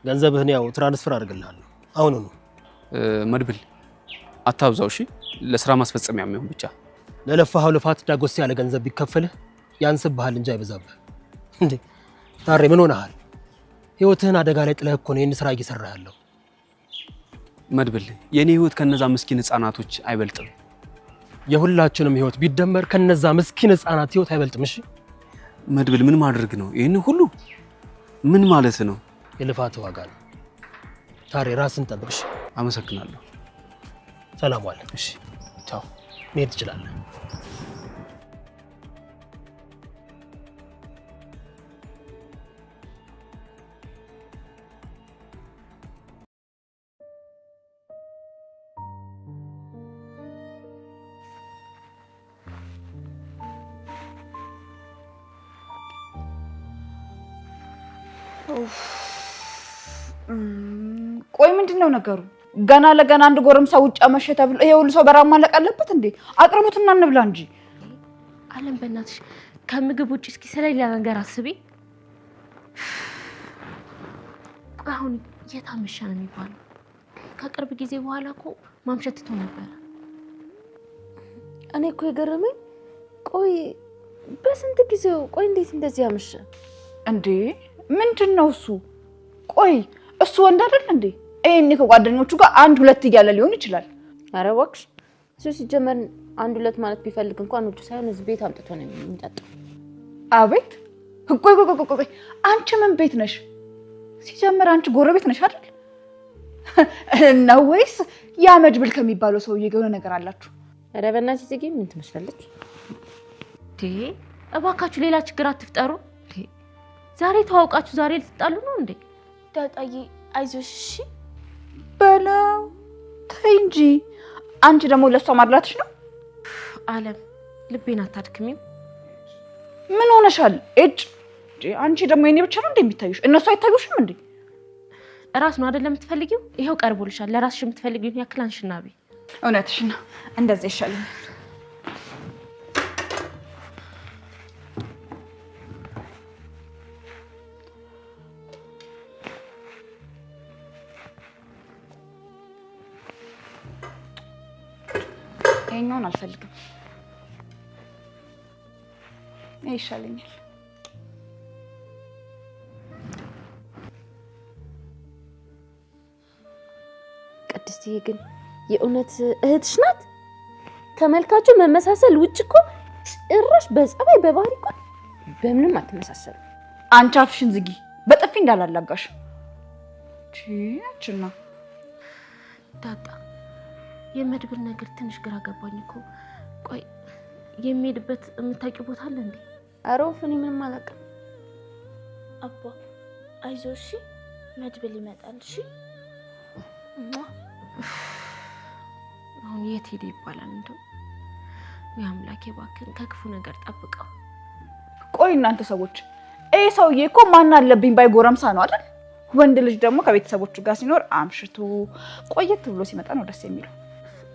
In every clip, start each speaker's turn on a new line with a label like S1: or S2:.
S1: ገንዘብህን ያው ትራንስፈር አድርግልሃለሁ አሁን ነው
S2: መድብል አታብዛው እሺ ለስራ ማስፈጸሚያ የሚሆን ብቻ
S1: ለለፋው ልፋት ዳጎስ ያለ ገንዘብ ቢከፈልህ ያንስብሃል እንጂ አይበዛብህ እንዴ ታሬ ምን ሆነሃል ህይወትህን አደጋ ላይ ጥለህ እኮ ነው ይሄን ስራ እየሰራህ ያለው
S2: መድብል የኔ ህይወት ከነዛ ምስኪን ህፃናቶች አይበልጥም
S1: የሁላችንም ህይወት ቢደመር ከነዛ ምስኪን ህፃናት ህይወት አይበልጥም እሺ
S2: መድብል ምን ማድረግ ነው ይሄን ሁሉ ምን ማለት ነው
S1: የልፋት ዋጋ ነው ታሬ ራስን ጠብቅሽ
S2: አመሰግናለሁ
S1: ሰላም ዋል
S2: እሺ
S1: ቻው መሄድ ትችላለህ
S3: ቆይ ምንድነው ነገሩ ገና ለገና አንድ ጎረምሳ ውጭ አመሸ ተብሎ ይሄ ሁሉ ሰው በራማ ማለቀለበት እንዴ አቅርቡትና እንብላ እንጂ
S4: አለም በእናትሽ ከምግብ ውጭ እስኪ ስለሌላ ነገር አስቢ አሁን የታመሻ ነው የሚባለው ከቅርብ ጊዜ በኋላ እኮ ማምሸት ተው ነበር
S5: እኔ እኮ የገረመኝ ቆይ በስንት ጊዜው ቆይ እንዴት እንደዚህ ያመሸ
S3: እንዴ ምንድነው እሱ ቆይ እሱ ወንድ አይደል እንዴ እኔ ከጓደኞቹ ጋር አንድ ሁለት እያለ ሊሆን ይችላል
S5: አረ እባክሽ እሱ ሲጀመር አንድ ሁለት ማለት ቢፈልግ እንኳን ውጭ ሳይሆን እዚህ ቤት አምጥቶ ነው የሚጠጣው
S3: አቤት ቆይ አንቺ ምን ቤት ነሽ ሲጀመር አንቺ ጎረቤት ነሽ አይደል ነው ወይስ ያ መድብል ከሚባለው ሰውዬ ጋር ነገር አላችሁ
S5: አረ በእናትሽ ዝጊ ምን ትመስላለች
S4: እባካችሁ ሌላ ችግር አትፍጠሩ ዛሬ ተዋውቃችሁ ዛሬ ልትጣሉ ነው እንዴ
S5: ዳጣዬ አይዞሽ እሺ
S3: በለው ተይ እንጂ አንቺ ደግሞ ለሷ ማድላትሽ ነው
S4: አለም ልቤን አታድክሚው
S3: ምን ሆነሻል እጭ አንቺ ደግሞ የኔ ብቻ ነው እንደሚታዩሽ እነሱ አይታዩሽም እንዴ
S4: ራስ ነው አይደለም የምትፈልጊው ይሄው ቀርቦልሻል ለራስሽ የምትፈልጊው ያክል አንሽናቢ
S3: እውነትሽ ነው እንደዛ ይሻላል ይሄኛውን አልፈልግም ይሻለኛል
S5: ቅድስትዬ ግን የእውነት እህትሽ ናት ተመልካቹ መመሳሰል ውጭ እኮ ጭራሽ በጸባይ በባህሪ እኮ በምንም አትመሳሰሉ
S3: አንቺ አፍሽን ዝጊ በጥፊ እንዳላላጋሽ አንቺና
S4: ዳጣ የመድብል ነገር ትንሽ ግራ ገባኝ እኮ ቆይ የሚሄድበት የምታውቂው ቦታ አለ እንዴ
S5: አሮፍ እኔ ምንም አላውቅም
S6: አባ አይዞሽ መድብል ይመጣል እሺ
S4: አሁን የት ሄደ ይባላል እንደው ያምላኬ ባክን ከክፉ ነገር ጠብቀው
S3: ቆይ እናንተ ሰዎች ይሄ ሰውዬ እኮ ማን አለብኝ ባይ ጎረምሳ ነው አይደል ወንድ ልጅ ደግሞ ከቤተሰቦቹ ጋር ሲኖር አምሽቱ ቆየት ብሎ ሲመጣ ነው ደስ የሚለው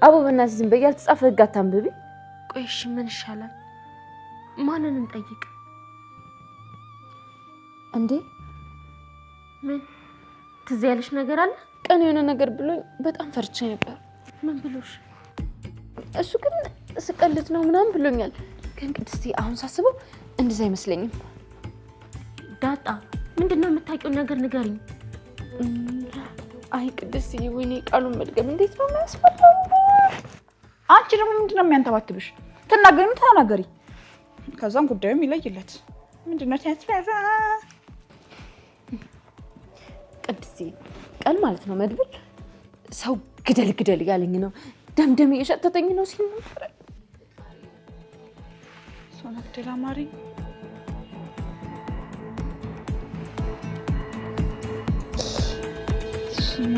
S5: አቦ በእናትሽ ዝም በይ ያልተጻፈ ህግ አታንብቢ
S4: ቆይ እሺ ምን ይሻላል ማንን እንጠይቅ
S5: እንዴ
S4: ምን ትዝ ያለሽ ነገር አለ
S5: ቀን የሆነ ነገር ብሎኝ በጣም ፈርቼ ነበር
S4: ምን ብሎሽ
S5: እሱ ግን ስቀልድ ነው ምናምን ብሎኛል ግን ቅድስቴ አሁን ሳስበው እንደዛ አይመስለኝም
S4: ዳጣ ምንድነው የምታውቂው ነገር ንገሪኝ
S5: አይ ቅድስቴ ወይኔ ቃሉን መድገም እንዴት ነው የሚያስፈራው
S3: አንቺ ደግሞ ምንድነው የሚያንተባትብሽ ተናገሪም ተናገሪ ከዛም ጉዳዩም ይለይለት ምንድነው ያስፈራ
S5: ቅድስቴ ቃል ማለት ነው መድብል ሰው ግደል ያለኝ ነው ደምደም እየሸተተኝ ነው ሲል ነበር
S3: ሶና ተላማሪ
S5: ሶና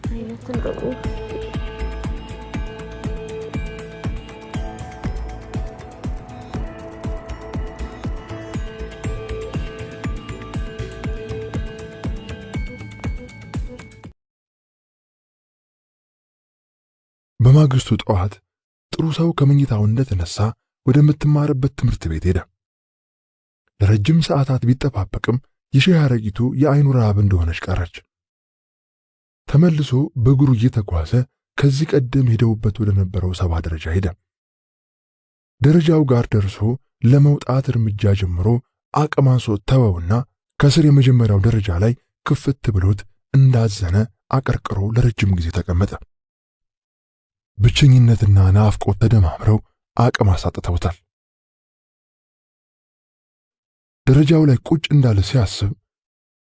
S5: አይነትን ደግሞ
S7: በማግስቱ ጠዋት ጥሩ ሰው ከመኝታው እንደተነሳ ወደምትማርበት ትምህርት ቤት ሄደ። ለረጅም ሰዓታት ቢጠባበቅም የሺህ አረጊቱ የአይኑ ረሃብ እንደሆነች ቀረች። ተመልሶ በእግሩ እየተጓዘ ከዚህ ቀደም ሄደውበት ወደ ነበረው 70 ደረጃ ሄደ። ደረጃው ጋር ደርሶ ለመውጣት እርምጃ ጀምሮ አቅም አንሶት ተወውና ከስር የመጀመሪያው ደረጃ ላይ ክፍት ብሎት እንዳዘነ አቀርቅሮ ለረጅም ጊዜ ተቀመጠ። ብቸኝነትና ናፍቆት ተደማምረው አቅም አሳጥተውታል። ደረጃው ላይ ቁጭ እንዳለ ሲያስብ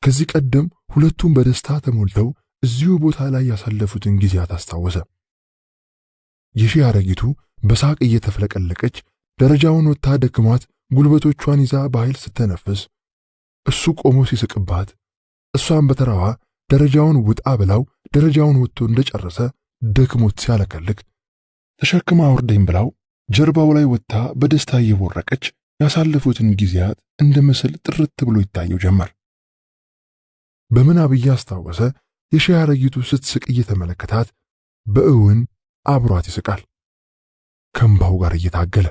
S7: ከዚህ ቀደም ሁለቱም በደስታ ተሞልተው እዚሁ ቦታ ላይ ያሳለፉትን ጊዜያት አስታወሰ። የሺህ አረጊቱ በሳቅ እየተፍለቀለቀች ደረጃውን ወጥታ ደክሟት ጉልበቶቿን ይዛ በኃይል ስትነፍስ እሱ ቆሞ ሲስቅባት እሷን በተራዋ ደረጃውን ውጣ ብላው ደረጃውን ወጥቶ እንደጨረሰ ደክሞት ሲያለከልክ ተሸክማ አውርደኝ ብላው ጀርባው ላይ ወጥታ በደስታ እየቦረቀች ያሳለፉትን ጊዜያት እንደ ምስል ጥርት ብሎ ይታየው ጀመር። በምናብ እያስታወሰ የሺህ አረጊቱ ስትስቅ እየተመለከታት በእውን አብሯት ይስቃል፣ ከእንባው ጋር እየታገለ።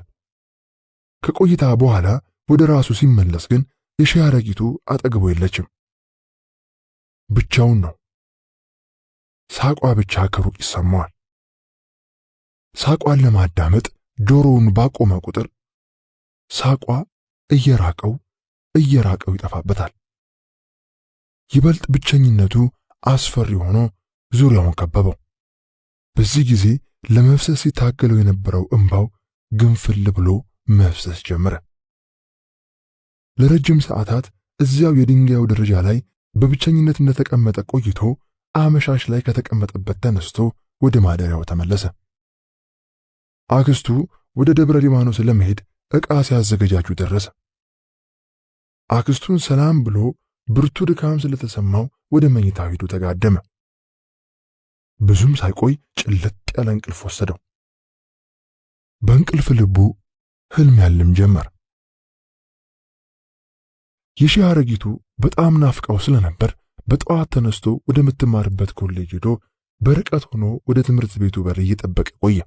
S7: ከቆይታ በኋላ ወደ ራሱ ሲመለስ ግን የሺህ አረጊቱ አጠገቡ የለችም። ብቻውን ነው። ሳቋ ብቻ ከሩቅ ይሰማዋል። ሳቋን ለማዳመጥ ጆሮውን ባቆመ ቁጥር ሳቋ እየራቀው ይጠፋበታል። ይበልጥ ብቸኝነቱ አስፈሪ ሆኖ ዙሪያውን ከበበው። በዚህ ጊዜ ለመፍሰስ ሲታገለው የነበረው እንባው ግንፍል ብሎ መፍሰስ ጀመረ። ለረጅም ሰዓታት እዚያው የድንጋዩ ደረጃ ላይ በብቸኝነት እንደተቀመጠ ቆይቶ አመሻሽ ላይ ከተቀመጠበት ተነስቶ ወደ ማደሪያው ተመለሰ። አክስቱ ወደ ደብረ ሊባኖስ ለመሄድ ዕቃ ሲያዘገጃጁ ደረሰ። አክስቱን ሰላም ብሎ ብርቱ ድካም ስለተሰማው ወደ መኝታ ሄዶ ተጋደመ። ብዙም ሳይቆይ ጭልጥ ያለ እንቅልፍ ወሰደው። በእንቅልፍ ልቡ ህልም ያልም ጀመር። የሺህ አረጊቱ በጣም ናፍቀው ስለነበር በጠዋት ተነስቶ ወደ ምትማርበት ኮሌጅ ሄዶ በርቀት ሆኖ ወደ ትምህርት ቤቱ በር እየጠበቀ ቆየ።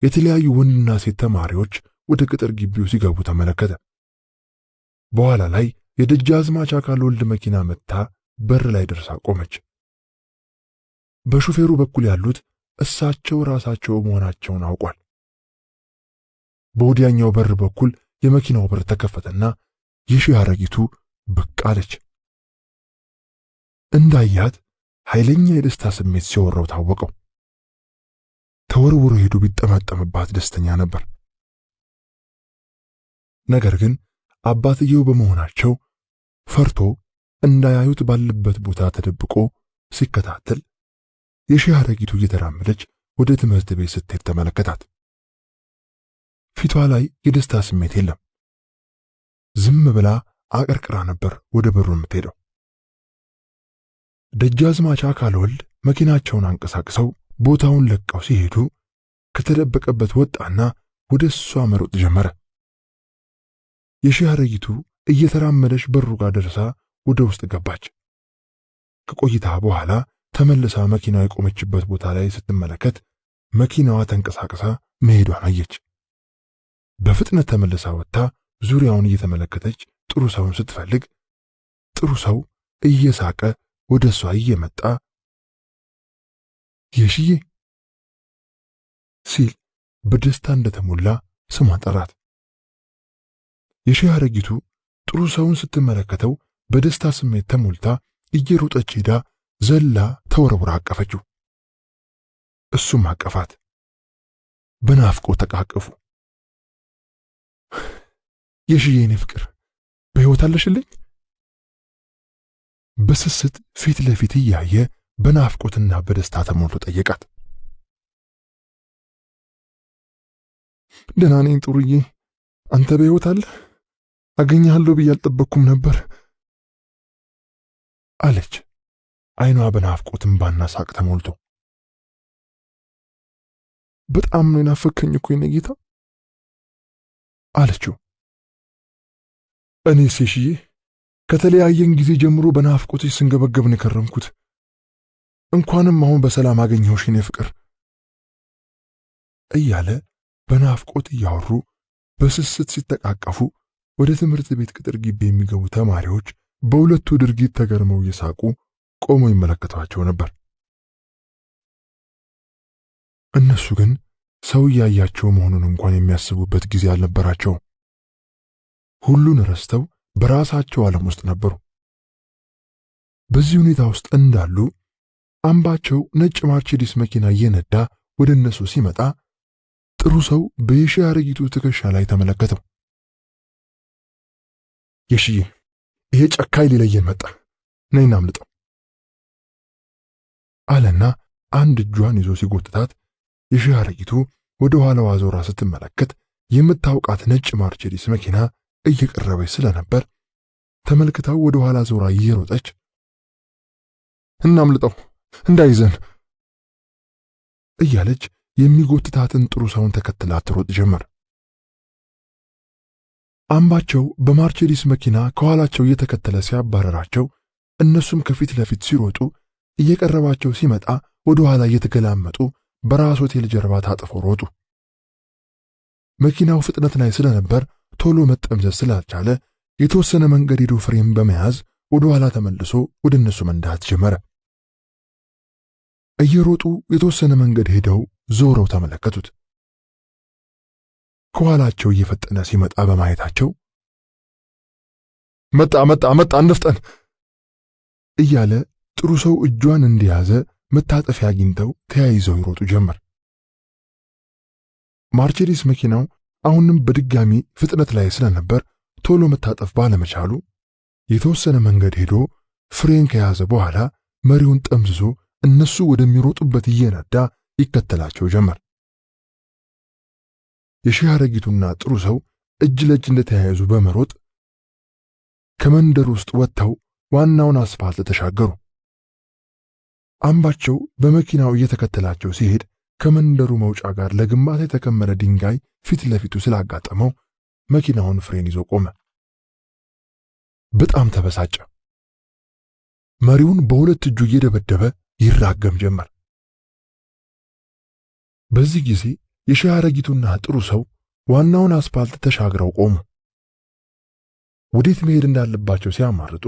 S7: የተለያዩ ወንድና ሴት ተማሪዎች ወደ ቅጥር ግቢው ሲገቡ ተመለከተ። በኋላ ላይ የደጃዝማች አካል ወልድ መኪና መጥታ በር ላይ ደርሳ ቆመች። በሹፌሩ በኩል ያሉት እሳቸው ራሳቸው መሆናቸውን አውቋል። በወዲያኛው በር በኩል የመኪናው በር ተከፈተና የሺህ አረጊቱ ብቅ አለች። እንዳያት ኃይለኛ የደስታ ስሜት ሲወረው ታወቀው። ተወርውሮ ሄዶ ቢጠመጠምባት ደስተኛ ነበር። ነገር ግን አባትየው በመሆናቸው ፈርቶ እንዳያዩት ባለበት ቦታ ተደብቆ ሲከታተል የሺህ አረጊቱ እየተራመደች ወደ ትምህርት ቤት ስትሄድ ተመለከታት። ፊቷ ላይ የደስታ ስሜት የለም። ዝም ብላ አቀርቅራ ነበር ወደ በሩ የምትሄደው። ደጃዝማች አካል ወልድ መኪናቸውን አንቀሳቅሰው ቦታውን ለቀው ሲሄዱ ከተደበቀበት ወጣና ወደ እሷ መሮጥ ጀመረ። የሺህ አረጊቱ እየተራመደች በሩ ጋር ደርሳ ወደ ውስጥ ገባች። ከቆይታ በኋላ ተመልሳ መኪናዋ የቆመችበት ቦታ ላይ ስትመለከት መኪናዋ ተንቀሳቅሳ መሄዷን አየች። በፍጥነት ተመልሳ ወጥታ ዙሪያውን እየተመለከተች ጥሩ ሰውን ስትፈልግ ጥሩ ሰው እየሳቀ ወደ እሷ እየመጣ የሺዬ ሲል በደስታ እንደተሞላ ስሟን ጠራት። የሺህ አረጊቱ ጥሩ ሰውን ስትመለከተው በደስታ ስሜት ተሞልታ እየሮጠች ሄዳ ዘላ ተወርውራ አቀፈችው። እሱም አቀፋት። በናፍቆት ተቃቀፉ። የሺዬ የኔ ፍቅር በሕይወት አለሽልኝ? በስስት ፊት ለፊት እያየ በናፍቆትና በደስታ ተሞልቶ ጠየቃት። ደህና ነኝ ጥሩዬ፣ አንተ በሕይወት አለህ? አገኘሃለሁ ብዬ አልጠበቅኩም ነበር አለች፣ ዓይኗ በናፍቆት እንባና ሳቅ ተሞልቶ። በጣም ነው የናፈከኝ እኮ የኔ ጌታ አለችው። እኔስ የሺዬ ከተለያየን ጊዜ ጀምሮ በናፍቆትሽ ስንገበገብን የከረምኩት፣ እንኳንም አሁን በሰላም አገኘሁሽ የኔ ፍቅር እያለ በናፍቆት እያወሩ በስስት ሲተቃቀፉ ወደ ትምህርት ቤት ቅጥር ግቢ የሚገቡ ተማሪዎች በሁለቱ ድርጊት ተገርመው እየሳቁ ቆመው ይመለከቷቸው ነበር። እነሱ ግን ሰው ያያቸው መሆኑን እንኳን የሚያስቡበት ጊዜ አልነበራቸው። ሁሉን ረስተው በራሳቸው ዓለም ውስጥ ነበሩ። በዚህ ሁኔታ ውስጥ እንዳሉ አምባቸው ነጭ ማርቼዲስ መኪና እየነዳ ወደ እነሱ ሲመጣ ጥሩ ሰው በየሺ አረጊቱ ትከሻ ላይ ተመለከተው። የሺዬ፣ ይሄ ጨካኝ ሊለየን መጣ፣ ነይ እናምልጠው አለና አንድ እጇን ይዞ ሲጎትታት የሺ አረጊቱ ወደ ኋላዋ ዞራ ስትመለከት የምታውቃት ነጭ ማርቼዲስ መኪና እየቀረበች ስለነበር ተመልክታው ወደ ኋላ ዞራ እየሮጠች እናምልጠው እንዳይዘን እያለች የሚጎትታትን ጥሩ ሰውን ተከትላ ትሮጥ ጀመር። አምባቸው በማርቼዲስ መኪና ከኋላቸው እየተከተለ ሲያባረራቸው እነሱም ከፊት ለፊት ሲሮጡ እየቀረባቸው ሲመጣ ወደ ኋላ እየተገላመጡ በራስ ሆቴል ጀርባ ታጥፈው ሮጡ። መኪናው ፍጥነት ላይ ስለነበር ቶሎ መጠምዘዝ ስላልቻለ የተወሰነ መንገድ ሄዶ ፍሬም በመያዝ ወደ ኋላ ተመልሶ ወደ እነሱ መንዳት ጀመረ። እየሮጡ የተወሰነ መንገድ ሄደው ዞረው ተመለከቱት። ከኋላቸው እየፈጠነ ሲመጣ በማየታቸው መጣ እንፍጠን እያለ ጥሩ ሰው እጇን እንደያዘ መታጠፊያ አግኝተው ተያይዘው ይሮጡ ጀመር። ማርቼዲስ መኪናው አሁንም በድጋሚ ፍጥነት ላይ ስለነበር ቶሎ መታጠፍ ባለመቻሉ የተወሰነ መንገድ ሄዶ ፍሬን ከያዘ በኋላ መሪውን ጠምዝዞ እነሱ ወደሚሮጡበት እየነዳ ይከተላቸው ጀመር። የሺ አረጊቱና ጥሩ ሰው እጅ ለእጅ እንደተያያዙ በመሮጥ ከመንደር ውስጥ ወጥተው ዋናውን አስፋልት ተሻገሩ። አምባቸው በመኪናው እየተከተላቸው ሲሄድ ከመንደሩ መውጫ ጋር ለግንባታ የተከመረ ድንጋይ ፊት ለፊቱ ስላጋጠመው መኪናውን ፍሬን ይዞ ቆመ። በጣም ተበሳጨ። መሪውን በሁለት እጁ እየደበደበ ይራገም ጀመር። በዚህ ጊዜ የሺ አረጊቱና ጥሩ ሰው ዋናውን አስፋልት ተሻግረው ቆሙ። ወዴት መሄድ እንዳለባቸው ሲያማርጡ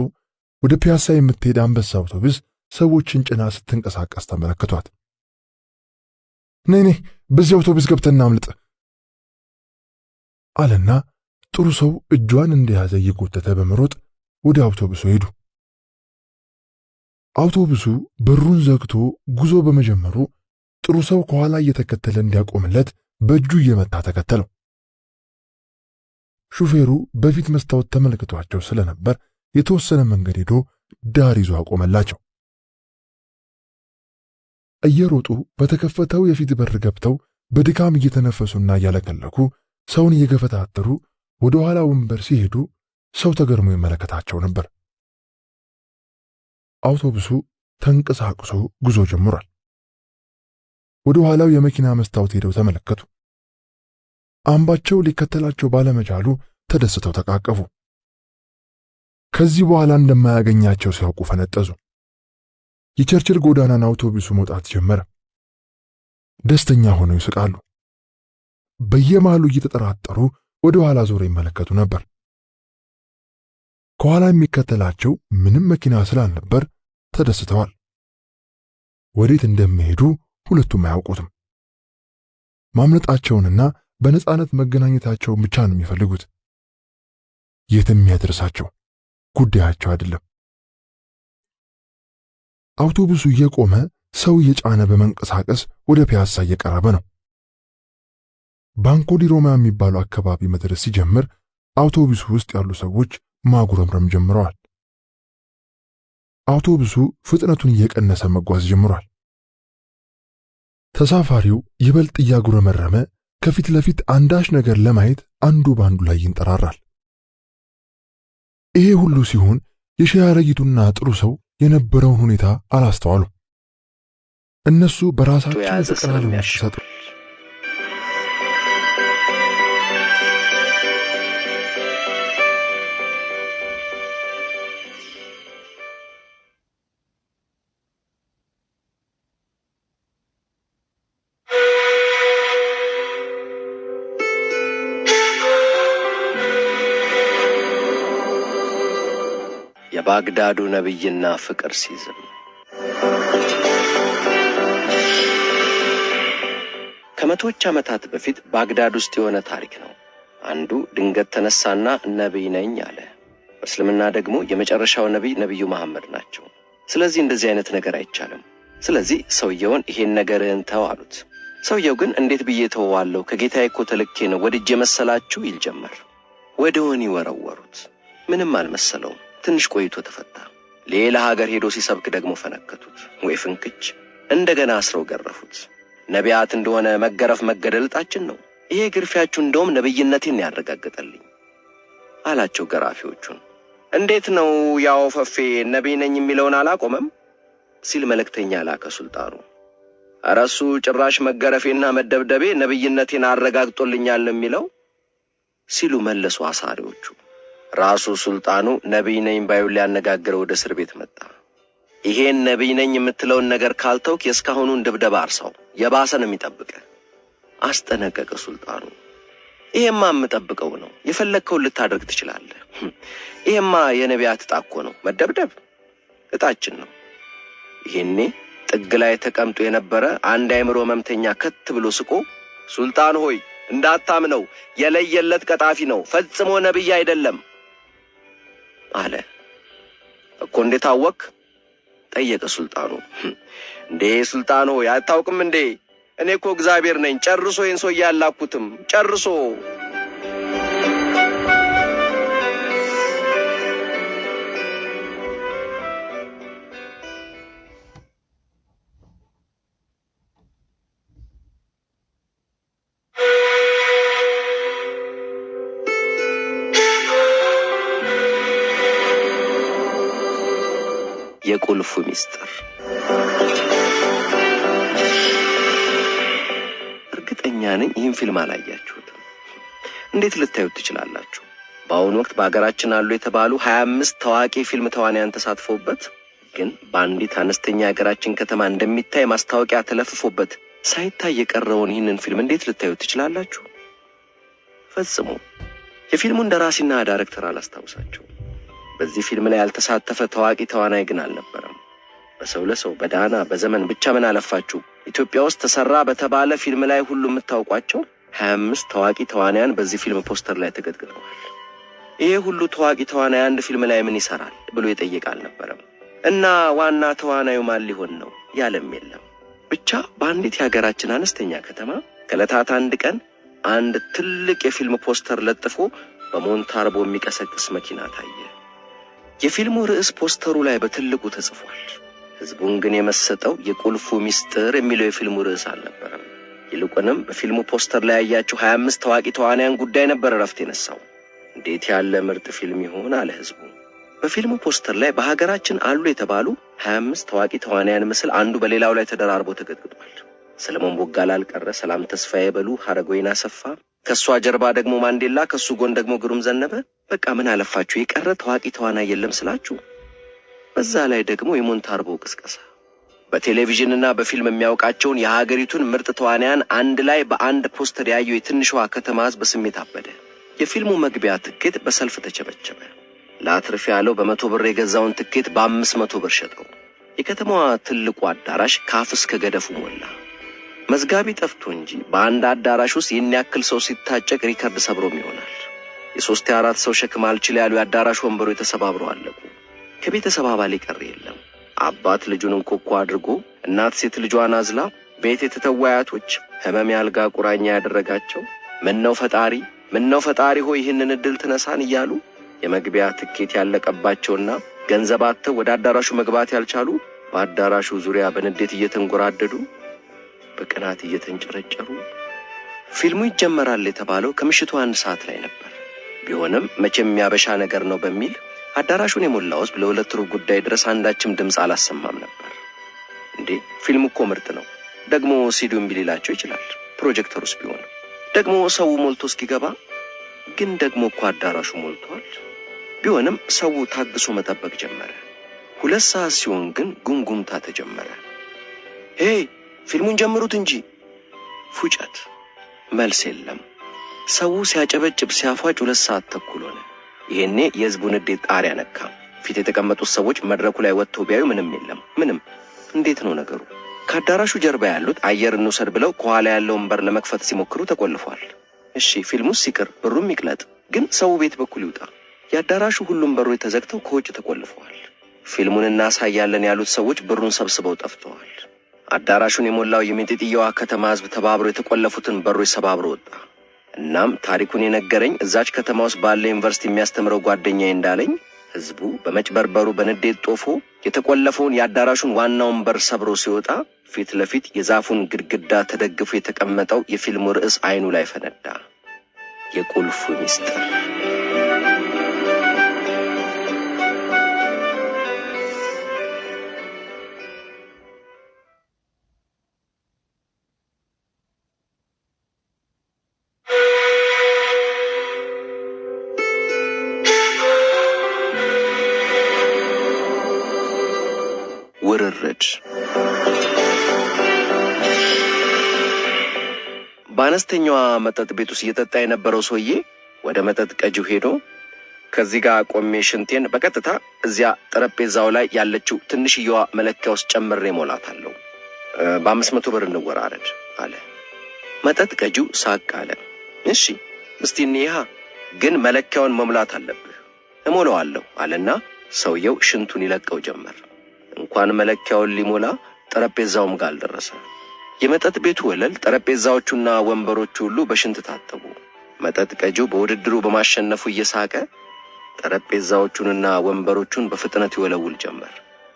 S7: ወደ ፒያሳ የምትሄድ አንበሳ አውቶቡስ ሰዎችን ጭና ስትንቀሳቀስ ተመለከቷት። ነይ በዚህ አውቶቡስ ገብተን እናምልጥ አለና ጥሩ ሰው እጇን እንደያዘ እየጎተተ በመሮጥ ወደ አውቶቡሱ ሄዱ። አውቶቡሱ በሩን ዘግቶ ጉዞ በመጀመሩ ጥሩ ሰው ከኋላ እየተከተለ እንዲያቆምለት በእጁ እየመታ ተከተለው። ሹፌሩ በፊት መስታወት ተመልክቷቸው ስለነበር የተወሰነ መንገድ ሄዶ ዳር ይዞ አቆመላቸው። እየሮጡ በተከፈተው የፊት በር ገብተው በድካም እየተነፈሱና እያለከለኩ ሰውን እየገፈታተሩ ወደ ኋላ ወንበር ሲሄዱ ሰው ተገርሞ ይመለከታቸው ነበር። አውቶቡሱ ተንቀሳቅሶ ጉዞ ጀምሯል። ወደ ኋላው የመኪና መስታወት ሄደው ተመለከቱ። አምባቸው ሊከተላቸው ባለመቻሉ ተደስተው ተቃቀፉ። ከዚህ በኋላ እንደማያገኛቸው ሲያውቁ ፈነጠዙ። የቸርችል ጎዳናን አውቶቡሱ መውጣት ጀመረ። ደስተኛ ሆነው ይስቃሉ። በየመሃሉ እየተጠራጠሩ ወደ ኋላ ዞረው ይመለከቱ ነበር። ከኋላ የሚከተላቸው ምንም መኪና ስላልነበር ተደስተዋል። ወዴት እንደሚሄዱ ሁለቱም አያውቁትም። ማምለጣቸውንና በነጻነት መገናኘታቸውን ብቻ ነው የሚፈልጉት። የትም ያደርሳቸው ጉዳያቸው አይደለም። አውቶቡሱ እየቆመ ሰው እየጫነ በመንቀሳቀስ ወደ ፒያሳ እየቀረበ ነው። ባንኮ ዲ ሮማ የሚባለው አካባቢ መድረስ ሲጀምር አውቶቡሱ ውስጥ ያሉ ሰዎች ማጉረምረም ጀምረዋል። አውቶቡሱ ፍጥነቱን እየቀነሰ መጓዝ ጀምሯል። ተሳፋሪው ይበልጥ እያጉረመረመ ከፊት ለፊት አንዳች ነገር ለማየት አንዱ ባንዱ ላይ ይንጠራራል። ይሄ ሁሉ ሲሆን የሺ አረጊቱና ጥሩ ሰው የነበረውን ሁኔታ አላስተዋሉ። እነሱ በራሳቸው ፍቅር አለመሰጡ
S8: የባግዳዱ ነብይና ፍቅር ሲዝም። ከመቶዎች ዓመታት በፊት ባግዳድ ውስጥ የሆነ ታሪክ ነው። አንዱ ድንገት ተነሳና ነብይ ነኝ አለ። በእስልምና ደግሞ የመጨረሻው ነብዩ መሐመድ ናቸው። ስለዚህ እንደዚህ አይነት ነገር አይቻልም። ስለዚህ ሰውየውን ይሄን ነገርህን ተው አሉት። ሰውየው ግን እንዴት ብዬ ተወዋለሁ? ከጌታዬ እኮ ተልኬ ነው ወድጄ መሰላችሁ ይል ጀመር። ወደ ወህኒ ወረወሩት። ምንም አልመሰለውም። ትንሽ ቆይቶ ተፈታ። ሌላ ሀገር ሄዶ ሲሰብክ ደግሞ ፈነከቱት። ወይ ፍንክች! እንደገና አስረው ገረፉት። ነቢያት እንደሆነ መገረፍ መገደልጣችን ነው። ይሄ ግርፊያችሁ እንደውም ነብይነቴን ያረጋግጠልኝ አላቸው ገራፊዎቹን። እንዴት ነው ያው ፈፌ ነብይ ነኝ የሚለውን አላቆመም ሲል መልእክተኛ ላከ ሱልጣኑ። አራሱ ጭራሽ መገረፌና መደብደቤ ነብይነቴን አረጋግጦልኛል የሚለው ሲሉ መለሱ አሳሪዎቹ። ራሱ ሱልጣኑ ነብይ ነኝ ባዩ ሊያነጋግረው ወደ እስር ቤት መጣ። ይሄን ነብይ ነኝ የምትለውን ነገር ካልተውክ የስካሁኑን ድብደባ አርሳው የባሰ ነው የሚጠብቀ አስጠነቀቀ ሱልጣኑ። ይሄማ የምጠብቀው ነው፣ የፈለከውን ልታደርግ ትችላለህ። ይሄማ የነቢያት ዕጣ እኮ ነው፣ መደብደብ ዕጣችን ነው። ይሄኔ ጥግ ላይ ተቀምጦ የነበረ አንድ አይምሮ መምተኛ ከት ብሎ ስቆ ሱልጣን ሆይ እንዳታምነው፣ የለየለት ቀጣፊ ነው፣ ፈጽሞ ነብይ አይደለም አለ። እኮ እንዴት አወክ? ጠየቀ ሱልጣኑ። እንዴ ሱልጣን ሆይ አታውቅም እንዴ? እኔ እኮ እግዚአብሔር ነኝ፣ ጨርሶ ይህን ሰው ያላኩትም ጨርሶ። የቁልፉ ሚስጥር። እርግጠኛ ነኝ ይህን ፊልም አላያችሁትም። እንዴት ልታዩት ትችላላችሁ? በአሁኑ ወቅት በአገራችን አሉ የተባሉ 25 ታዋቂ ፊልም ተዋናያን ተሳትፈውበት፣ ግን በአንዲት አነስተኛ ሀገራችን ከተማ እንደሚታይ ማስታወቂያ ተለፍፎበት ሳይታይ የቀረውን ይህንን ፊልም እንዴት ልታዩት ትችላላችሁ? ፈጽሞ። የፊልሙን ደራሲና ዳይሬክተር አላስታውሳቸውም። በዚህ ፊልም ላይ ያልተሳተፈ ታዋቂ ተዋናይ ግን አልነበረም። በሰው ለሰው በዳና በዘመን ብቻ ምን አለፋችሁ ኢትዮጵያ ውስጥ ተሰራ በተባለ ፊልም ላይ ሁሉ የምታውቋቸው 25 ታዋቂ ተዋናያን በዚህ ፊልም ፖስተር ላይ ተገድግደዋል። ይሄ ሁሉ ታዋቂ ተዋናይ አንድ ፊልም ላይ ምን ይሰራል ብሎ ይጠይቅ አልነበረም። እና ዋና ተዋናዩ ማን ሊሆን ነው ያለም የለም። ብቻ በአንዲት የሀገራችን አነስተኛ ከተማ ከዕለታት አንድ ቀን አንድ ትልቅ የፊልም ፖስተር ለጥፎ በሞንታርቦ የሚቀሰቅስ መኪና ታየ። የፊልሙ ርዕስ ፖስተሩ ላይ በትልቁ ተጽፏል። ህዝቡን ግን የመሰጠው የቁልፉ ሚስጥር የሚለው የፊልሙ ርዕስ አልነበረም። ይልቁንም በፊልሙ ፖስተር ላይ ያያቸው 25 ታዋቂ ተዋናያን ጉዳይ ነበር ረፍት የነሳው። እንዴት ያለ ምርጥ ፊልም ይሆን አለ ህዝቡ። በፊልሙ ፖስተር ላይ በሀገራችን አሉ የተባሉ 25 ታዋቂ ተዋናያን ምስል አንዱ በሌላው ላይ ተደራርቦ ተገድግዷል። ሰለሞን ቦጋለ አልቀረ፣ ሰላም ተስፋዬ በሉ፣ ሀረጎይና ሰፋ፣ ከሷ ጀርባ ደግሞ ማንዴላ፣ ከሱ ጎን ደግሞ ግሩም ዘነበ። በቃ ምን አለፋችሁ የቀረ ታዋቂ ተዋናይ የለም ስላችሁ። በዛ ላይ ደግሞ የሞንታርቦ ቅስቀሳ። በቴሌቪዥንና በፊልም የሚያውቃቸውን የሀገሪቱን ምርጥ ተዋናያን አንድ ላይ በአንድ ፖስተር ያየው የትንሿ ከተማ ህዝብ በስሜት አበደ። የፊልሙ መግቢያ ትኬት በሰልፍ ተቸበቸበ። ላትርፍ ያለው በ100 ብር የገዛውን ትኬት በ500 ብር ሸጠው። የከተማዋ ትልቁ አዳራሽ ካፍ እስከ ገደፉ ሞላ። መዝጋቢ ጠፍቶ እንጂ በአንድ አዳራሽ ውስጥ ይህን ያክል ሰው ሲታጨቅ ሪከርድ ሰብሮም ይሆናል። የ3-4 ሰው ሸክም አልችል ያሉ የአዳራሽ ወንበሮች ተሰባብረው አለቁ። ከቤተሰብ አባል የቀረ የለም። አባት ልጁን እንቆቆ አድርጎ፣ እናት ሴት ልጇን አዝላ፣ ቤት የተተው አያቶች ህመም ያልጋ ቁራኛ ያደረጋቸው ምነው ፈጣሪ ሆይ ይህንን እድል ትነሳን እያሉ የመግቢያ ትኬት ያለቀባቸውና ገንዘብ አጥተው ወደ አዳራሹ መግባት ያልቻሉ በአዳራሹ ዙሪያ በንዴት እየተንጎራደዱ በቅናት እየተንጨረጨሩ። ፊልሙ ይጀመራል የተባለው ከምሽቱ 1 ሰዓት ላይ ነበር። ቢሆንም መቼም ያበሻ ነገር ነው በሚል አዳራሹን የሞላው ህዝብ ለሁለት ሩብ ጉዳይ ድረስ አንዳችም ድምፅ አላሰማም ነበር። እንዴ ፊልሙ እኮ ምርጥ ነው፣ ደግሞ ሲዲውም ቢላቸው ይችላል፣ ፕሮጀክተሩስ ቢሆን ደግሞ ሰው ሞልቶ እስኪገባ። ግን ደግሞ እኮ አዳራሹ ሞልቷል። ቢሆንም ሰው ታግሶ መጠበቅ ጀመረ። 2 ሰዓት ሲሆን ግን ጉምጉምታ ተጀመረ። ሄይ ፊልሙን ጀምሩት እንጂ። ፉጨት፣ መልስ የለም። ሰው ሲያጨበጭብ ሲያፏጭ 2 ሰዓት ተኩል ሆነ። ይሄኔ የህዝቡን ንዴት ጣሪያ ነካ። ፊት የተቀመጡት ሰዎች መድረኩ ላይ ወጥተው ቢያዩ ምንም የለም። ምንም። እንዴት ነው ነገሩ? ከአዳራሹ ጀርባ ያሉት አየር እንውሰድ ብለው ከኋላ ያለውን በር ለመክፈት ሲሞክሩ ተቆልፏል። እሺ ፊልሙስ ሲቅር ብሩም ይቅለጥ፣ ግን ሰው ቤት በኩል ይውጣ። የአዳራሹ ሁሉም በሮች ተዘግተው ከውጭ ተቆልፈዋል። ፊልሙን እናሳያለን ያሉት ሰዎች ብሩን ሰብስበው ጠፍተዋል። አዳራሹን የሞላው የሚጢጥየዋ ከተማ ህዝብ ተባብሮ የተቆለፉትን በሮች ሰባብሮ ወጣ። እናም ታሪኩን የነገረኝ እዛች ከተማ ውስጥ ባለ ዩኒቨርሲቲ የሚያስተምረው ጓደኛዬ እንዳለኝ ህዝቡ በመጭበርበሩ በንዴት ጦፎ የተቆለፈውን የአዳራሹን ዋናውን በር ሰብሮ ሲወጣ ፊት ለፊት የዛፉን ግድግዳ ተደግፎ የተቀመጠው የፊልሙ ርዕስ አይኑ ላይ ፈነዳ። የቁልፉ ሚስጥር። ውርርድ። በአነስተኛዋ መጠጥ ቤት ውስጥ እየጠጣ የነበረው ሰውዬ ወደ መጠጥ ቀጂው ሄዶ ከዚህ ጋር ቆሜ ሽንቴን በቀጥታ እዚያ ጠረጴዛው ላይ ያለችው ትንሽየዋ መለኪያ ውስጥ ጨምሬ ሞላታለሁ፣ በ500 ብር እንወራረድ አለ። መጠጥ ቀጂው ሳቅ አለ። እሺ እስቲ እንይሃ፣ ግን መለኪያውን መሙላት አለብህ። እሞላዋለሁ አለና ሰውየው ሽንቱን ይለቀው ጀመር። እንኳን መለኪያውን ሊሞላ ጠረጴዛውም ጋር አልደረሰ። የመጠጥ ቤቱ ወለል፣ ጠረጴዛዎቹና ወንበሮቹ ሁሉ በሽንት ታጠቡ። መጠጥ ቀጂው በውድድሩ በማሸነፉ እየሳቀ ጠረጴዛዎቹንና ወንበሮቹን በፍጥነት ይወለውል ጀመር።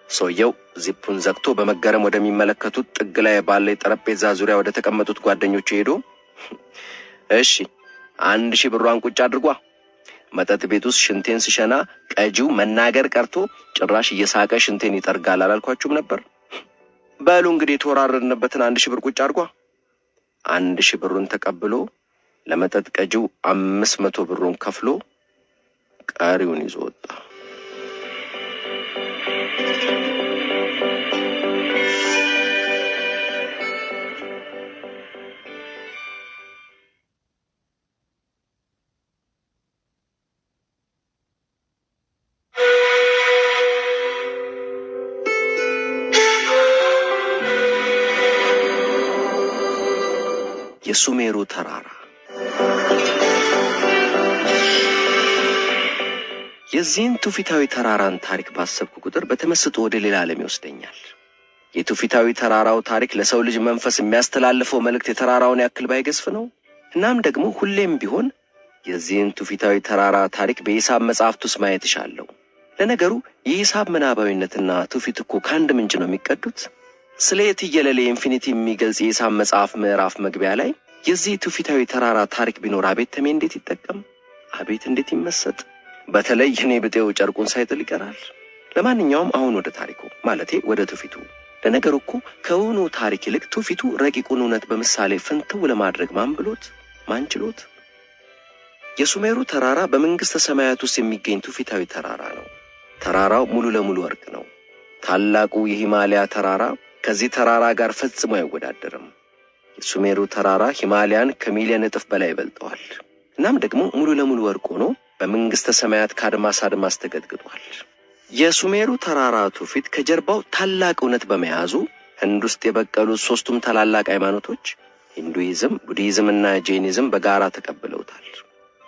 S8: ሰውየው ዚፑን ዘግቶ በመገረም ወደሚመለከቱት ጥግ ላይ ባለ ጠረጴዛ ዙሪያ ወደ ተቀመጡት ጓደኞቹ ሄዶ እሺ 1000 ብሯን ቁጭ አድርጓ። መጠጥ ቤት ውስጥ ሽንቴን ሲሸና ቀጂው መናገር ቀርቶ ጭራሽ እየሳቀ ሽንቴን ይጠርጋል አላልኳችሁም ነበር? በሉ እንግዲህ ተወራረድንበትን 1000 ብር ቁጭ አድርጓ። 1000 ብሩን ተቀብሎ ለመጠጥ ቀጂው 500 ብሩን ከፍሎ ቀሪውን ይዞ ወጣ። የሱሜሩ ተራራ። የዚህን ትውፊታዊ ተራራን ታሪክ ባሰብኩ ቁጥር በተመስጦ ወደ ሌላ ዓለም ይወስደኛል። የትውፊታዊ ተራራው ታሪክ ለሰው ልጅ መንፈስ የሚያስተላልፈው መልእክት የተራራውን ያክል ባይገዝፍ ነው። እናም ደግሞ ሁሌም ቢሆን የዚህን ትውፊታዊ ተራራ ታሪክ በሂሳብ መጽሐፍት ውስጥ ማየት እሻለሁ። ለነገሩ የሂሳብ ምናባዊነትና ትውፊት እኮ ከአንድ ምንጭ ነው የሚቀዱት። ስለ የትየለሌ ኢንፊኒቲ የሚገልጽ የሂሳብ መጽሐፍ ምዕራፍ መግቢያ ላይ የዚህ ትውፊታዊ ተራራ ታሪክ ቢኖር አቤት ተሜ እንዴት ይጠቀም፣ አቤት እንዴት ይመሰጥ። በተለይ እኔ ብጤው ጨርቁን ሳይጥል ይቀራል። ለማንኛውም አሁን ወደ ታሪኩ ማለቴ ወደ ትውፊቱ። ለነገሩ እኮ ከእውኑ ታሪክ ይልቅ ትውፊቱ ረቂቁን እውነት በምሳሌ ፍንትው ለማድረግ ማን ችሎት? የሱሜሩ ተራራ በመንግስተ ሰማያት ውስጥ የሚገኝ ትውፊታዊ ተራራ ነው። ተራራው ሙሉ ለሙሉ ወርቅ ነው። ታላቁ የሂማሊያ ተራራ ከዚህ ተራራ ጋር ፈጽሞ አይወዳደርም። የሱሜሩ ተራራ ሂማሊያን ከሚሊዮን እጥፍ በላይ ይበልጠዋል። እናም ደግሞ ሙሉ ለሙሉ ወርቅ ሆኖ በመንግስተ ሰማያት ከአድማስ አድማስ ተገድግዷል። የሱሜሩ ተራራ ትውፊት ከጀርባው ታላቅ እውነት በመያዙ ህንድ ውስጥ የበቀሉት ሶስቱም ታላላቅ ሃይማኖቶች ሂንዱይዝም፣ ቡዲዝም እና ጄኒዝም በጋራ ተቀብለውታል።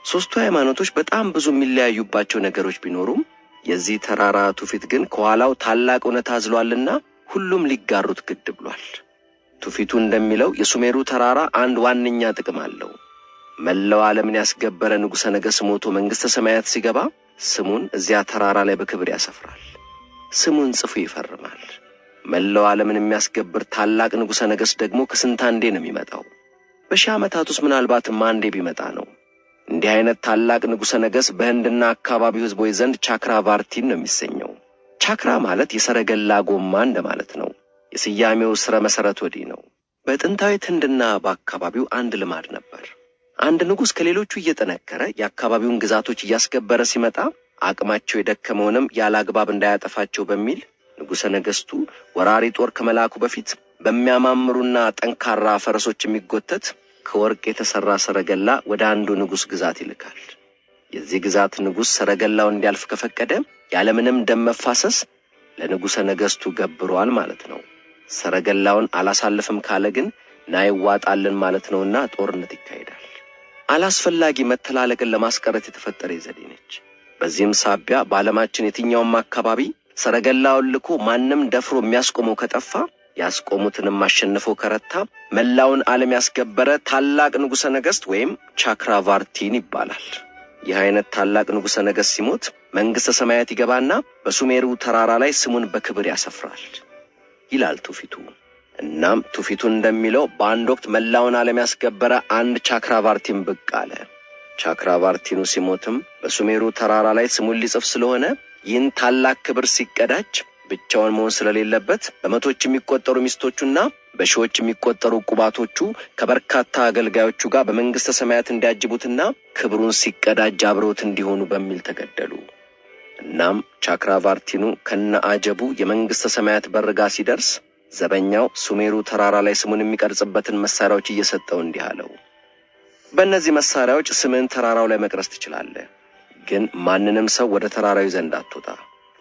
S8: ሶስቱ ሃይማኖቶች በጣም ብዙ የሚለያዩባቸው ነገሮች ቢኖሩም የዚህ ተራራ ትውፊት ግን ከኋላው ታላቅ እውነት አዝሏልና ሁሉም ሊጋሩት ግድ ብሏል። ትውፊቱ እንደሚለው የሱሜሩ ተራራ አንድ ዋነኛ ጥቅም አለው። መላው ዓለምን ያስገበረ ንጉሠ ነገሥት ሞቶ መንግስተ ሰማያት ሲገባ ስሙን እዚያ ተራራ ላይ በክብር ያሰፍራል። ስሙን ጽፎ ይፈርማል። መላው ዓለምን የሚያስገብር ታላቅ ንጉሠ ነገሥት ደግሞ ከስንት አንዴ ነው የሚመጣው። በሺህ ዓመታት ውስጥ ምናልባትም አንዴ ቢመጣ ነው። እንዲህ አይነት ታላቅ ንጉሠ ነገሥት በህንድና አካባቢው ህዝቦች ዘንድ ቻክራቫርቲን ነው የሚሰኘው። ቻክራ ማለት የሰረገላ ጎማ እንደማለት ነው። የስያሜው ስረ መሰረት ወዲህ ነው። በጥንታዊት ህንድና በአካባቢው አንድ ልማድ ነበር። አንድ ንጉሥ ከሌሎቹ እየጠነከረ የአካባቢውን ግዛቶች እያስከበረ ሲመጣ አቅማቸው የደከመውንም ያላግባብ እንዳያጠፋቸው በሚል ንጉሠ ነገሥቱ ወራሪ ጦር ከመላኩ በፊት በሚያማምሩና ጠንካራ ፈረሶች የሚጎተት ከወርቅ የተሰራ ሰረገላ ወደ አንዱ ንጉሥ ግዛት ይልካል። የዚህ ግዛት ንጉሥ ሰረገላው እንዲያልፍ ከፈቀደ ያለምንም ደም መፋሰስ ለንጉሠ ነገሥቱ ገብሯል ማለት ነው። ሰረገላውን አላሳልፍም ካለ ግን ናይዋጣልን ማለት ነውና ጦርነት ይካሄዳል። አላስፈላጊ መተላለቅን ለማስቀረት የተፈጠረ ዘዴ ነች። በዚህም ሳቢያ በዓለማችን የትኛውም አካባቢ ሰረገላውን ልኮ ማንም ደፍሮ የሚያስቆመው ከጠፋ ያስቆሙትንም አሸንፈው ከረታ መላውን ዓለም ያስገበረ ታላቅ ንጉሠ ነገሥት ወይም ቻክራቫርቲን ይባላል። ይህ አይነት ታላቅ ንጉሠ ነገሥት ሲሞት መንግሥተ ሰማያት ይገባና በሱሜሩ ተራራ ላይ ስሙን በክብር ያሰፍራል ይላል ትውፊቱ። እናም ትውፊቱ እንደሚለው በአንድ ወቅት መላውን ዓለም ያስገበረ አንድ ቻክራቫርቲን ብቅ አለ። ቻክራቫርቲኑ ሲሞትም በሱሜሩ ተራራ ላይ ስሙን ሊጽፍ ስለሆነ ይህን ታላቅ ክብር ሲቀዳጅ ብቻውን መሆን ስለሌለበት በመቶዎች የሚቆጠሩ ሚስቶቹና በሺዎች የሚቆጠሩ ቁባቶቹ ከበርካታ አገልጋዮቹ ጋር በመንግሥተ ሰማያት እንዲያጅቡትና ክብሩን ሲቀዳጅ አብረውት እንዲሆኑ በሚል ተገደሉ። እናም ቻክራቫርቲኑ ከነአጀቡ የመንግሥተ ሰማያት በርጋ ሲደርስ ዘበኛው ሱሜሩ ተራራ ላይ ስሙን የሚቀርጽበትን መሳሪያዎች እየሰጠው እንዲህ አለው፣ በእነዚህ መሳሪያዎች ስምን ተራራው ላይ መቅረጽ ትችላለህ፣ ግን ማንንም ሰው ወደ ተራራው ዘንድ አትውጣ።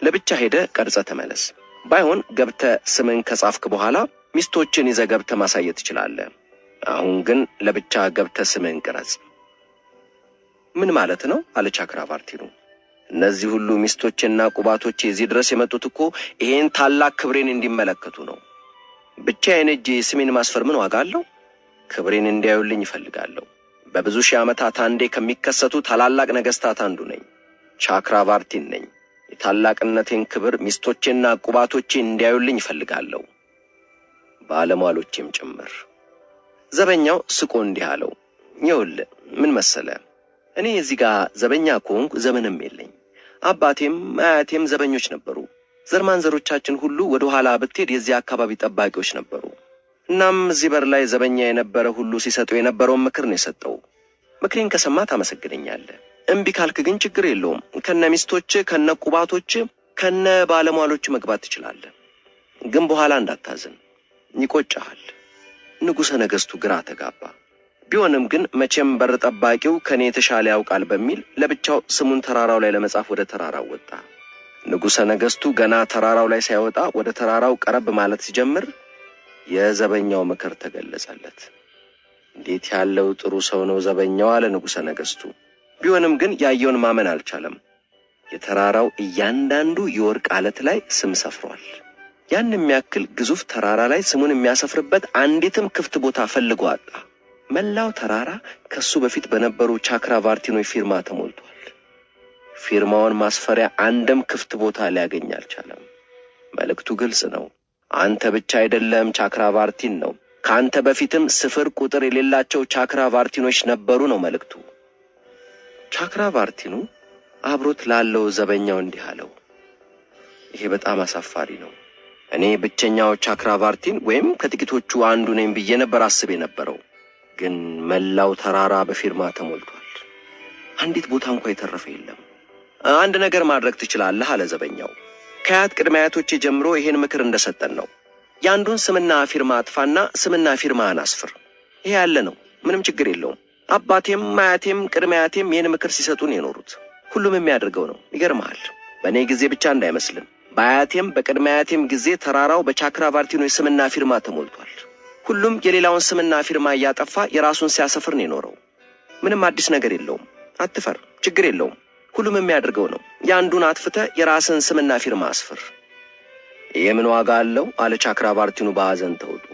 S8: ለብቻ ሄደ ቀርጸ ተመለስ። ባይሆን ገብተ ስምን ከጻፍክ በኋላ ሚስቶችን ይዘህ ገብተ ማሳየት ትችላለህ። አሁን ግን ለብቻ ገብተ ስምን ቅረጽ። ምን ማለት ነው? አለ ቻክራቫርቲኑ። እነዚህ ሁሉ ሚስቶችና ቁባቶች እዚህ ድረስ የመጡት እኮ ይሄን ታላቅ ክብሬን እንዲመለከቱ ነው። ብቻዬን እጄ ስሜን ማስፈር ምን ዋጋ አለው? ክብሬን እንዲያዩልኝ ይፈልጋለሁ። በብዙ ሺህ ዓመታት አንዴ ከሚከሰቱ ታላላቅ ነገሥታት አንዱ ነኝ። ቻክራቫርቲን ነኝ። የታላቅነቴን ክብር ሚስቶቼና ቁባቶቼ እንዲያዩልኝ ይፈልጋለሁ፣ ባለሟሎቼም ጭምር። ዘበኛው ስቆ እንዲህ አለው፣ ይኸውልህ ምን መሰለ፣ እኔ እዚህ ጋር ዘበኛ ከሆንኩ ዘመንም የለኝ። አባቴም አያቴም ዘበኞች ነበሩ። ዘርማንዘሮቻችን ሁሉ ወደ ኋላ ብትሄድ የዚህ አካባቢ ጠባቂዎች ነበሩ። እናም እዚህ በር ላይ ዘበኛ የነበረ ሁሉ ሲሰጠው የነበረውን ምክር ነው የሰጠው። ምክሬን ከሰማ ታመሰግነኛለህ። እምቢ ካልክ ግን ችግር የለውም። ከነ ሚስቶች፣ ከነ ቁባቶች፣ ከነ ባለሟሎች መግባት ትችላለህ። ግን በኋላ እንዳታዝን፣ ይቆጫሃል። ንጉሠ ነገሥቱ ግራ ተጋባ። ቢሆንም ግን መቼም በር ጠባቂው ከኔ የተሻለ ያውቃል በሚል ለብቻው ስሙን ተራራው ላይ ለመጻፍ ወደ ተራራው ወጣ። ንጉሠ ነገሥቱ ገና ተራራው ላይ ሳይወጣ ወደ ተራራው ቀረብ ማለት ሲጀምር የዘበኛው ምክር ተገለጸለት። እንዴት ያለው ጥሩ ሰው ነው ዘበኛው አለ ንጉሠ ነገሥቱ። ቢሆንም ግን ያየውን ማመን አልቻለም። የተራራው እያንዳንዱ የወርቅ አለት ላይ ስም ሰፍሯል። ያን የሚያክል ግዙፍ ተራራ ላይ ስሙን የሚያሰፍርበት አንዲትም ክፍት ቦታ ፈልጎ አጣ። መላው ተራራ ከሱ በፊት በነበሩ ቻክራቫርቲኖች ፊርማ ተሞልቷል። ፊርማውን ማስፈሪያ አንድም ክፍት ቦታ ሊያገኝ አልቻለም። መልእክቱ ግልጽ ነው። አንተ ብቻ አይደለም ቻክራቫርቲን ነው። ካንተ በፊትም ስፍር ቁጥር የሌላቸው ቻክራቫርቲኖች ነበሩ ነው መልእክቱ። ቻክራቫርቲኑ አብሮት ላለው ዘበኛው እንዲህ አለው፣ ይሄ በጣም አሳፋሪ ነው። እኔ ብቸኛው ቻክራቫርቲን ወይም ከጥቂቶቹ አንዱ ነኝ ብዬ ነበር አስብ የነበረው። ግን መላው ተራራ በፊርማ ተሞልቷል። አንዲት ቦታ እንኳን የተረፈ የለም። አንድ ነገር ማድረግ ትችላለህ አለ ዘበኛው። ከአያት ቅድመ አያቶቼ ጀምሮ ይሄን ምክር እንደሰጠን ነው። ያንዱን ስምና ፊርማ አጥፋና ስምና ፊርማን አስፍር። ይሄ ያለ ነው፣ ምንም ችግር የለውም። አባቴም አያቴም ቅድመ አያቴም ይሄን ምክር ሲሰጡን የኖሩት። ሁሉም የሚያደርገው ነው። ይገርምሃል፣ በእኔ ጊዜ ብቻ እንዳይመስልም በአያቴም በቅድመ አያቴም ጊዜ ተራራው በቻክራቫርቲኖች ስምና ፊርማ ተሞልቷል። ሁሉም የሌላውን ስምና ፊርማ እያጠፋ የራሱን ሲያሰፍር ነው የኖረው። ምንም አዲስ ነገር የለውም። አትፈር፣ ችግር የለውም። ሁሉም የሚያደርገው ነው። ያንዱን አጥፍተ የራስን ስምና ፊርማ አስፍር። የምን ዋጋ አለው አለ ቻክራቫርቲኑ በሐዘን ተውጦ።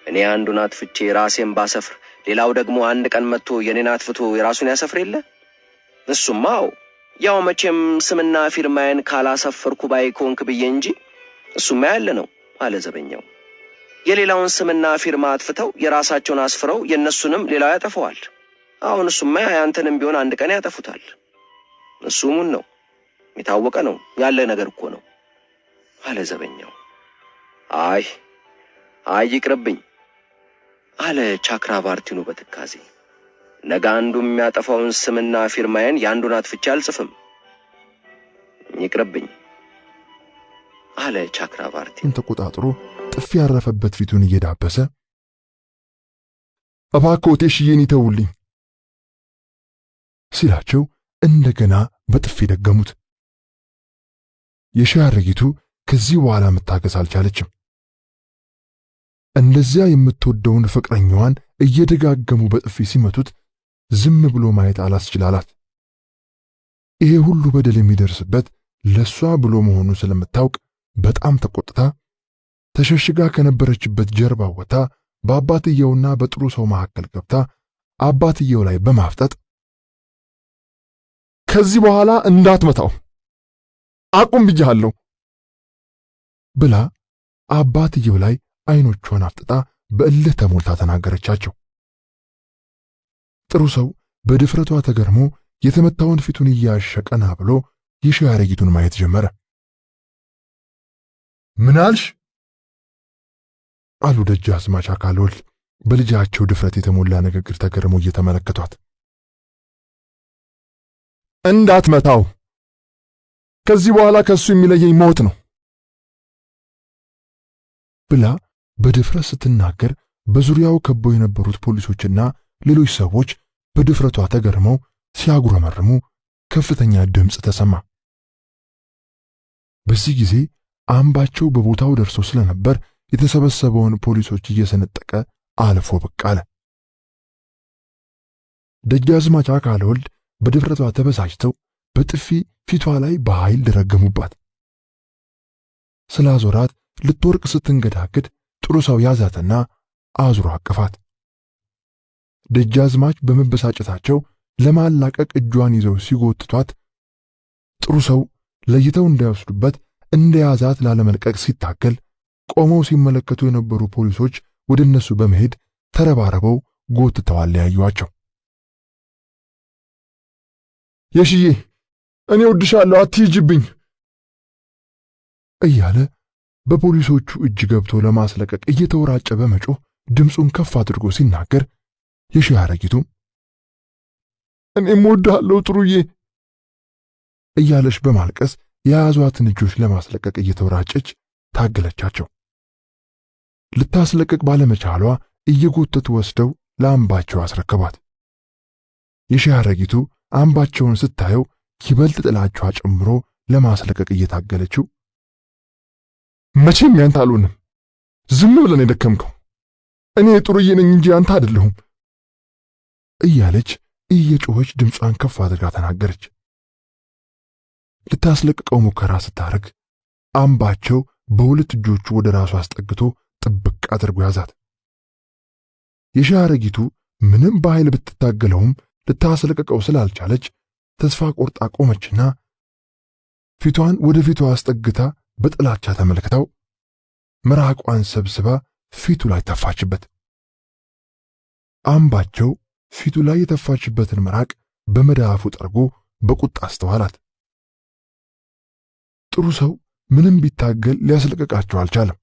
S8: እኔ አንዱን አጥፍቼ ራሴን ባሰፍር ሌላው ደግሞ አንድ ቀን መጥቶ የኔን አጥፍቶ የራሱን ያሰፍር የለ? እሱማው ያው መቼም ስምና ፊርማዬን ካላሰፈርኩ ባይኮንክ ብዬ እንጂ እሱማ ያለ ነው አለ ዘበኛው። የሌላውን ስምና ፊርማ አጥፍተው የራሳቸውን አስፍረው የነሱንም ሌላው ያጠፋዋል። አሁን እሱማ ያንተንም ቢሆን አንድ ቀን ያጠፉታል። እሱሙን ነው፣ የታወቀ ነው፣ ያለ ነገር እኮ ነው አለ ዘበኛው። አይ ይቅርብኝ አለ ቻክራቫርቲኑ በትካዜ። ነገ አንዱ የሚያጠፋውን ስምና ፊርማዬን ያንዱን አጥፍቼ አልጽፍም። ይቅርብኝ አለ ቻክራቫርቲኑ
S7: ተቆጣጥሮ ጥፊ ያረፈበት ፊቱን እየዳበሰ እባክዎ ቴሽዬን ይተውልኝ ሲላቸው እንደገና በጥፊ ደገሙት። የሺህ አረጊቱ ከዚህ በኋላ መታገስ አልቻለችም። እንደዚያ የምትወደውን ፍቅረኛዋን እየደጋገሙ በጥፊ ሲመቱት ዝም ብሎ ማየት አላስችላላት። ይሄ ሁሉ በደል የሚደርስበት ለሷ ብሎ መሆኑን ስለምታውቅ በጣም ተቆጥታ ተሸሽጋ ከነበረችበት ጀርባ ወጣ በአባትየውና በጥሩ ሰው መካከል ገብታ አባትየው ላይ በማፍጠጥ ከዚህ በኋላ እንዳትመታው አቁም ብያለሁ ብላ አባትየው ላይ አይኖቿን አፍጥጣ በእልህ ተሞልታ ተናገረቻቸው። ጥሩ ሰው በድፍረቷ ተገርሞ የተመታውን ፊቱን እያሸቀና ብሎ የሺህ አረጊቱን ማየት ጀመረ። ምን አልሽ? አሉ ደጃዝማች አካለ ወልድ በልጃቸው ድፍረት የተሞላ ንግግር ተገርሞ እየተመለከቷት። እንዳትመታው፣ ከዚህ በኋላ ከሱ የሚለየኝ ሞት ነው ብላ በድፍረት ስትናገር በዙሪያው ከበው የነበሩት ፖሊሶችና ሌሎች ሰዎች በድፍረቷ ተገርመው ሲያጉረመርሙ ከፍተኛ ድምፅ ተሰማ። በዚህ ጊዜ አምባቸው በቦታው ደርሶ ስለነበር የተሰበሰበውን ፖሊሶች እየሰነጠቀ አልፎ ብቅ አለ። ደጃዝማች አካለ ወልድ በድፍረቷ ተበሳጭተው በጥፊ ፊቷ ላይ በኃይል ደረገሙባት። ስላዞራት ልትወርቅ ስትንገዳገድ ጥሩ ሰው ያዛትና አዙሮ አቀፋት። ደጃዝማች በመበሳጨታቸው ለማላቀቅ እጇን ይዘው ሲጎትቷት ጥሩ ሰው ለይተው እንዳይወስዱበት እንደያዛት ላለመልቀቅ ሲታገል ቆመው ሲመለከቱ የነበሩ ፖሊሶች ወደ እነሱ በመሄድ ተረባረበው ጎትተዋል ያዩዋቸው። የሺዬ እኔ ወድሻለሁ አትሂጂብኝ እያለ በፖሊሶቹ እጅ ገብቶ ለማስለቀቅ እየተወራጨ በመጮህ ድምፁን ከፍ አድርጎ ሲናገር የሺህ አረጊቱም እኔም ወድሃለሁ ጥሩዬ እያለች በማልቀስ የያዟትን እጆች ለማስለቀቅ እየተወራጨች ታገለቻቸው። ልታስለቀቅ ባለመቻሏ እየጎተቱ ወስደው ለአምባቸው አስረከቧት። የሺህ አረጊቱ አምባቸውን ስታየው ይበልጥ ጥላቿ ጨምሮ ለማስለቀቅ እየታገለችው መቼም ያንተ አልሆንም፣ ዝም ብለን የደከምከው እኔ ጥሩዬ ነኝ እንጂ አንተ አይደለሁም እያለች እየጮኸች ድምጿን ከፍ አድርጋ ተናገረች። ልታስለቅቀው ሙከራ ስታረግ አምባቸው በሁለት እጆቹ ወደ ራሱ አስጠግቶ ጥብቅ አድርጎ ያዛት። የሺህ አረጊቱ ምንም በኃይል ብትታገለውም ልታስለቅቀው ስላልቻለች ተስፋ ቆርጣ ቆመችና ፊቷን ወደ ፊቷ አስጠግታ በጥላቻ ተመልክታው ምራቋን ሰብስባ ፊቱ ላይ ተፋችበት። አምባቸው ፊቱ ላይ የተፋችበትን ምራቅ በመዳፉ ጠርጎ በቁጣ አስተዋላት። ጥሩ ሰው ምንም ቢታገል ሊያስለቅቃቸው አልቻለም።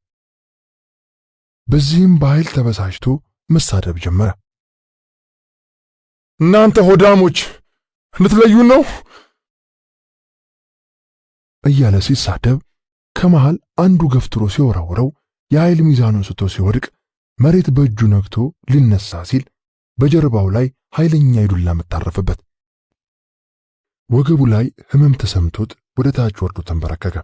S7: በዚህም በኃይል ተበሳጭቶ መሳደብ ጀመረ። እናንተ ሆዳሞች ልትለዩን ነው እያለ ሲሳደብ ከመሃል አንዱ ገፍትሮ ሲወረውረው የኃይል ሚዛኑን ስቶ ሲወድቅ መሬት በእጁ ነክቶ ሊነሳ ሲል በጀርባው ላይ ኃይለኛ የዱላ መታረፈበት። ወገቡ ላይ ህመም ተሰምቶት ወደ ታች ወርዶ ተንበረከከ።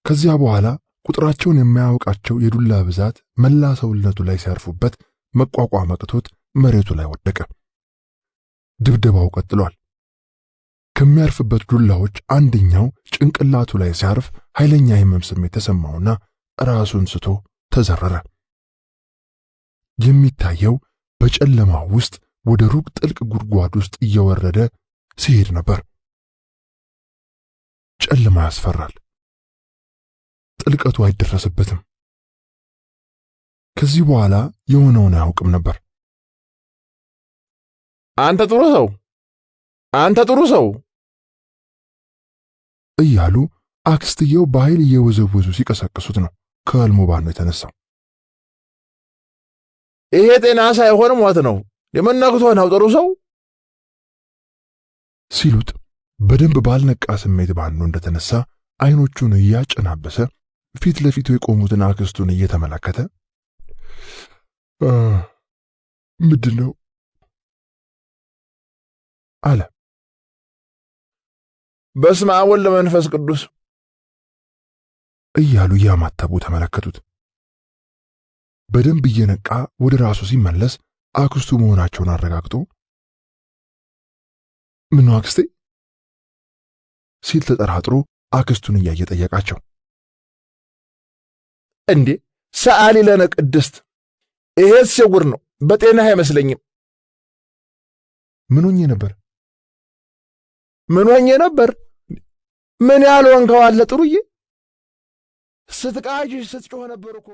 S7: ከዚያ በኋላ ቁጥራቸውን የማያውቃቸው የዱላ ብዛት መላ ሰውነቱ ላይ ሲያርፉበት መቋቋም አቅቶት መሬቱ ላይ ወደቀ። ድብደባው ቀጥሏል። ከሚያርፍበት ዱላዎች አንደኛው ጭንቅላቱ ላይ ሲያርፍ ኃይለኛ የህመም ስሜት ተሰማውና ራሱን ስቶ ተዘረረ። የሚታየው በጨለማው ውስጥ ወደ ሩቅ ጥልቅ ጉድጓድ ውስጥ እየወረደ ሲሄድ ነበር። ጨለማ ያስፈራል። ጥልቀቱ አይደረስበትም። ከዚህ በኋላ የሆነውን አያውቅም ነበር። አንተ ጥሩ ሰው፣ አንተ ጥሩ ሰው እያሉ አክስትየው በኃይል እየወዘወዙ ሲቀሰቅሱት ነው ከህልሙ ባነው የተነሳው። ይሄ ጤና ሳይሆን ሞት ነው፣ የመነክቶ ነው ጥሩ ሰው ሲሉት በደንብ ባልነቃ ስሜት ባኖ እንደተነሳ አይኖቹን እያጨናበሰ ፊት ለፊቱ የቆሙትን አክስቱን እየተመለከተ ምንድነው አለ። በስመ አብ ወወልድ ወመንፈስ ቅዱስ እያሉ እያማተቡ ተመለከቱት። በደንብ እየነቃ ወደ ራሱ ሲመለስ አክስቱ መሆናቸውን አረጋግጦ ምን ነው አክስቴ ሲል ተጠራጥሮ አክስቱን እያየ ጠየቃቸው። እንዴ ሰአሊ ለነ ቅድስት፣ ይሄስ ስውር ነው፣ በጤናህ አይመስለኝም። ምን ሆኜ ነበር? ምን ያህል ወንከው አለ ጥሩዬ፣ ስትቃጅ ስትጮህ ነበር እኮ